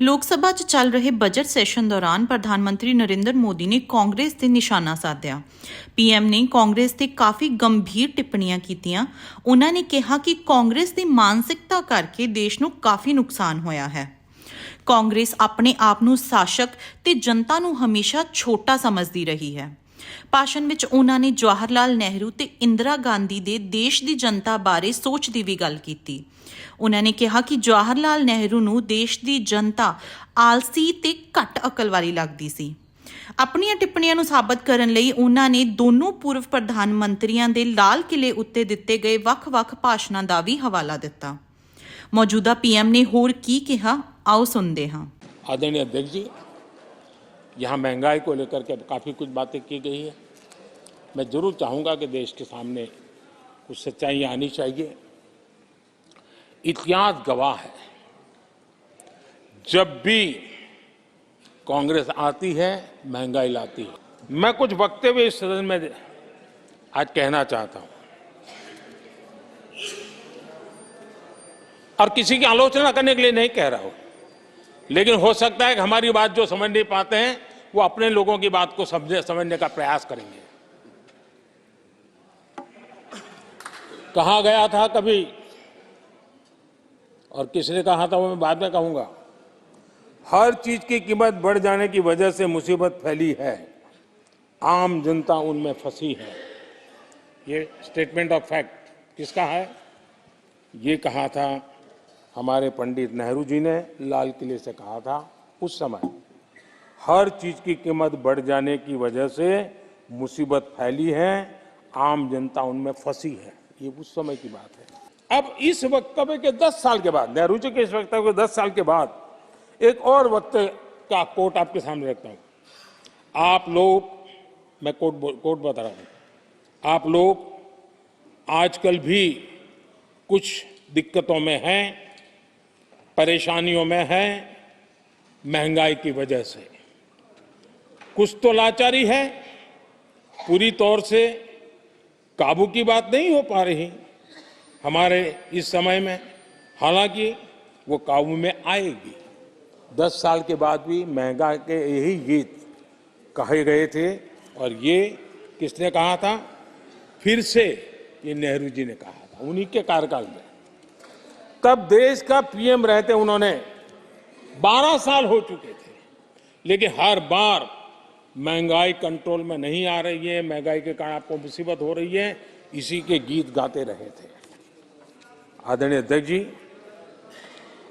लोक सभा 'ਚ ਚੱਲ ਰਹੇ ਬਜਟ ਸੈਸ਼ਨ ਦੌਰਾਨ ਪ੍ਰਧਾਨ ਮੰਤਰੀ ਨਰਿੰਦਰ ਮੋਦੀ ਨੇ ਕਾਂਗਰਸ ਤੇ ਨਿਸ਼ਾਨਾ ਸਾਧਿਆ। ਪੀਐਮ ਨੇ ਕਾਂਗਰਸ ਤੇ ਕਾਫੀ ਗੰਭੀਰ ਟਿੱਪਣੀਆਂ ਕੀਤੀਆਂ। ਉਹਨਾਂ ਨੇ ਕਿਹਾ ਕਿ ਕਾਂਗਰਸ ਦੀ ਮਾਨਸਿਕਤਾ ਕਰਕੇ ਦੇਸ਼ ਨੂੰ ਕਾਫੀ ਨੁਕਸਾਨ ਹੋਇਆ ਹੈ। ਕਾਂਗਰਸ ਆਪਣੇ ਆਪ ਨੂੰ ਸ਼ਾਸਕ ਤੇ ਜਨਤਾ ਨੂੰ ਹਮੇਸ਼ਾ ਛੋਟਾ ਸਮਝਦੀ ਰਹੀ ਹੈ। ਭਾਸ਼ਣ ਵਿੱਚ ਉਹਨਾਂ ਨੇ ਜਵਾਹਰ ਲਾਲ ਨਹਿਰੂ ਤੇ ਇੰਦਰਾ ਗਾਂਧੀ ਦੇ ਦੇਸ਼ ਦੀ ਜਨਤਾ ਬਾਰੇ ਸੋਚ ਦੀ ਵੀ ਗੱਲ ਕੀਤੀ। ਉਹਨਾਂ ਨੇ ਕਿਹਾ ਕਿ ਜਵਾਹਰ ਲਾਲ ਨਹਿਰੂ ਨੂੰ ਦੇਸ਼ ਦੀ ਜਨਤਾ ਆਲਸੀ ਤੇ ਘੱਟ ਅਕਲ ਵਾਲੀ ਲੱਗਦੀ ਸੀ। ਆਪਣੀਆਂ ਟਿੱਪਣੀਆਂ ਨੂੰ ਸਾਬਤ ਕਰਨ ਲਈ ਉਹਨਾਂ ਨੇ ਦੋਨੋਂ ਪੂਰਵ ਪ੍ਰਧਾਨ ਮੰਤਰੀਆਂ ਦੇ ਲਾਲ ਕਿਲੇ ਉੱਤੇ ਦਿੱਤੇ ਗਏ ਵੱਖ-ਵੱਖ ਭਾਸ਼ਣਾਂ ਦਾ ਵੀ ਹਵਾਲਾ ਦਿੱਤਾ। ਮੌਜੂਦਾ ਪੀਐਮ ਨੇ ਹੋਰ ਕੀ ਕਿਹਾ, आओ सुनते हैं। आदरणीय अध्यक्ष जी, यहाँ महंगाई को लेकर के काफ़ी कुछ बातें की गई है। मैं जरूर चाहूँगा कि देश के सामने कुछ सच्चाई आनी चाहिए। इतिहास गवाह है, जब भी कांग्रेस आती है महंगाई लाती है। मैं कुछ वक्तव्य इस सदन में आज कहना चाहता हूँ और किसी की आलोचना करने के लिए नहीं कह रहा हूँ, लेकिन हो सकता है कि हमारी बात जो समझ नहीं पाते हैं वो अपने लोगों की बात को समझने का प्रयास करेंगे। कहा गया था कभी और किसने कहा था वो मैं बाद में कहूंगा, हर चीज की कीमत बढ़ जाने की वजह से मुसीबत फैली है, आम जनता उनमें फंसी है। ये स्टेटमेंट ऑफ फैक्ट किसका है? ये कहा था हमारे पंडित नेहरू जी ने, लाल किले से कहा था उस समय। हर चीज की कीमत बढ़ जाने की वजह से मुसीबत फैली है, आम जनता उनमें फंसी है। ये उस समय की बात है। अब इस वक्तव्य के 10 साल के बाद, नेहरू जी के इस वक्तव्य के 10 साल के बाद एक और वक्तव्य का कोट आपके सामने रखता हूं। आप लोग, मैं कोट बता रहा हूं, आप लोग आजकल भी कुछ दिक्कतों में हैं, परेशानियों में है, महंगाई की वजह से। कुछ तो लाचारी है, पूरी तौर से काबू की बात नहीं हो पा रही हमारे इस समय में, हालांकि वो काबू में आएगी। 10 साल के बाद भी महंगाई के यही गीत कहे गए थे और ये किसने कहा था? फिर से ये नेहरू जी ने कहा था, उन्हीं के कार्यकाल में। तब देश का पीएम रहते उन्होंने 12 साल हो चुके थे, लेकिन हर बार महंगाई कंट्रोल में नहीं आ रही है, महंगाई के कारण आपको मुसीबत हो रही है, इसी के गीत गाते रहे थे। आदरणीय अध्यक्ष जी,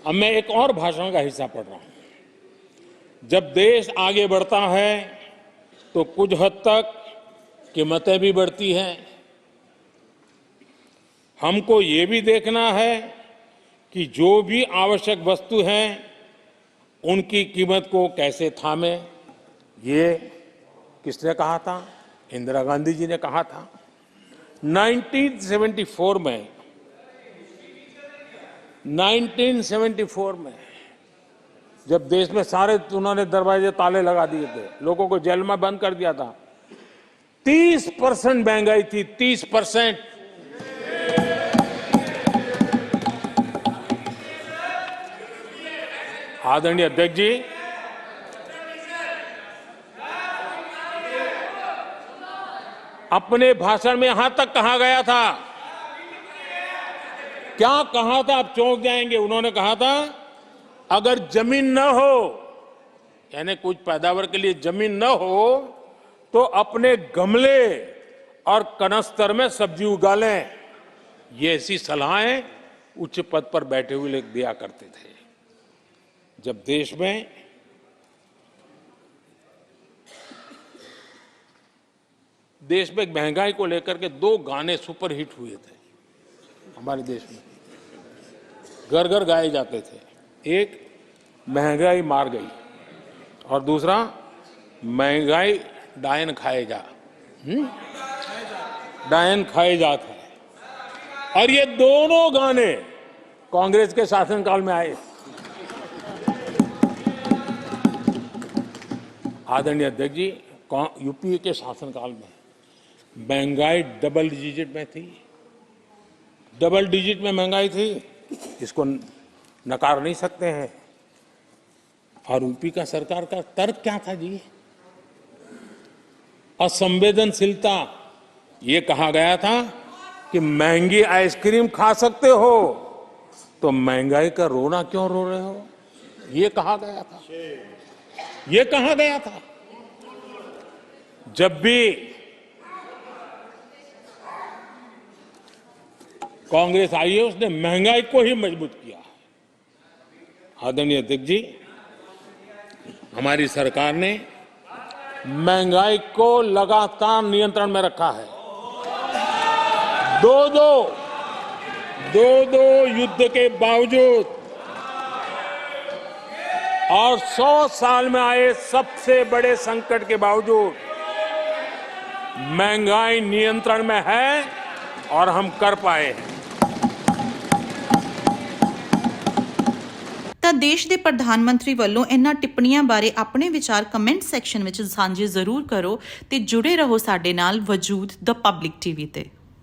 अब मैं एक और भाषण का हिस्सा पढ़ रहा हूं। जब देश आगे बढ़ता है तो कुछ हद तक कीमतें भी बढ़ती हैं। हमको ये भी देखना है कि जो भी आवश्यक वस्तु हैं उनकी कीमत को कैसे थामे। ये किसने कहा था? इंदिरा गांधी जी ने कहा था। 1974 में जब देश में सारे उन्होंने दरवाजे ताले लगा दिए थे, लोगों को जेल में बंद कर दिया था, 30% महंगाई थी, 30%। आदरणीय अध्यक्ष जी, अपने भाषण में यहां तक कहा गया था, क्या कहा था? आप चौंक जाएंगे। उन्होंने कहा था अगर जमीन न हो, यानी कुछ पैदावार के लिए जमीन न हो, तो अपने गमले और कनस्तर में सब्जी उगा लें। ये ऐसी सलाहें उच्च पद पर बैठे हुए लोग दिया करते थे। जब देश में महंगाई को लेकर के 2 गाने सुपर हिट हुए थे हमारे देश में, घर घर गाए जाते थे। एक महंगाई मार गई और दूसरा महंगाई डायन खाए जा, डायन खाए जात है। और ये दोनों गाने कांग्रेस के शासनकाल में आए। आदरणीय अध्यक्ष जी, यूपीए के शासनकाल में महंगाई डबल डिजिट में थी, डबल डिजिट में महंगाई थी, इसको नकार नहीं सकते हैं। और यूपी का सरकार का तर्क क्या था जी? असंवेदनशीलता। ये कहा गया था कि महंगी आइसक्रीम खा सकते हो तो महंगाई का रोना क्यों रो रहे हो? ये कहा गया था। ये कहा गया था। जब भी कांग्रेस आई है उसने महंगाई को ही मजबूत किया। आदरणीय अध्यक्ष जी, हमारी सरकार ने महंगाई को लगातार नियंत्रण में रखा है। दो युद्ध के बावजूद और 100 साल में आए सबसे बड़े संकट के बावजूद महंगाई नियंत्रण में है और हम कर पाए हैं। ਤਾਂ ਦੇਸ਼ ਦੇ ਪ੍ਰਧਾਨ ਮੰਤਰੀ ਵੱਲੋਂ ਇਹਨਾਂ ਟਿੱਪਣੀਆਂ ਬਾਰੇ ਆਪਣੇ ਵਿਚਾਰ ਕਮੈਂਟ ਸੈਕਸ਼ਨ ਵਿੱਚ ਸਾਂਝੇ ਜ਼ਰੂਰ ਕਰੋ ਤੇ ਜੁੜੇ ਰਹੋ ਸਾਡੇ ਨਾਲ ਵਜੂਦ ਦ ਪਬਲਿਕ ਟੀਵੀ ਤੇ।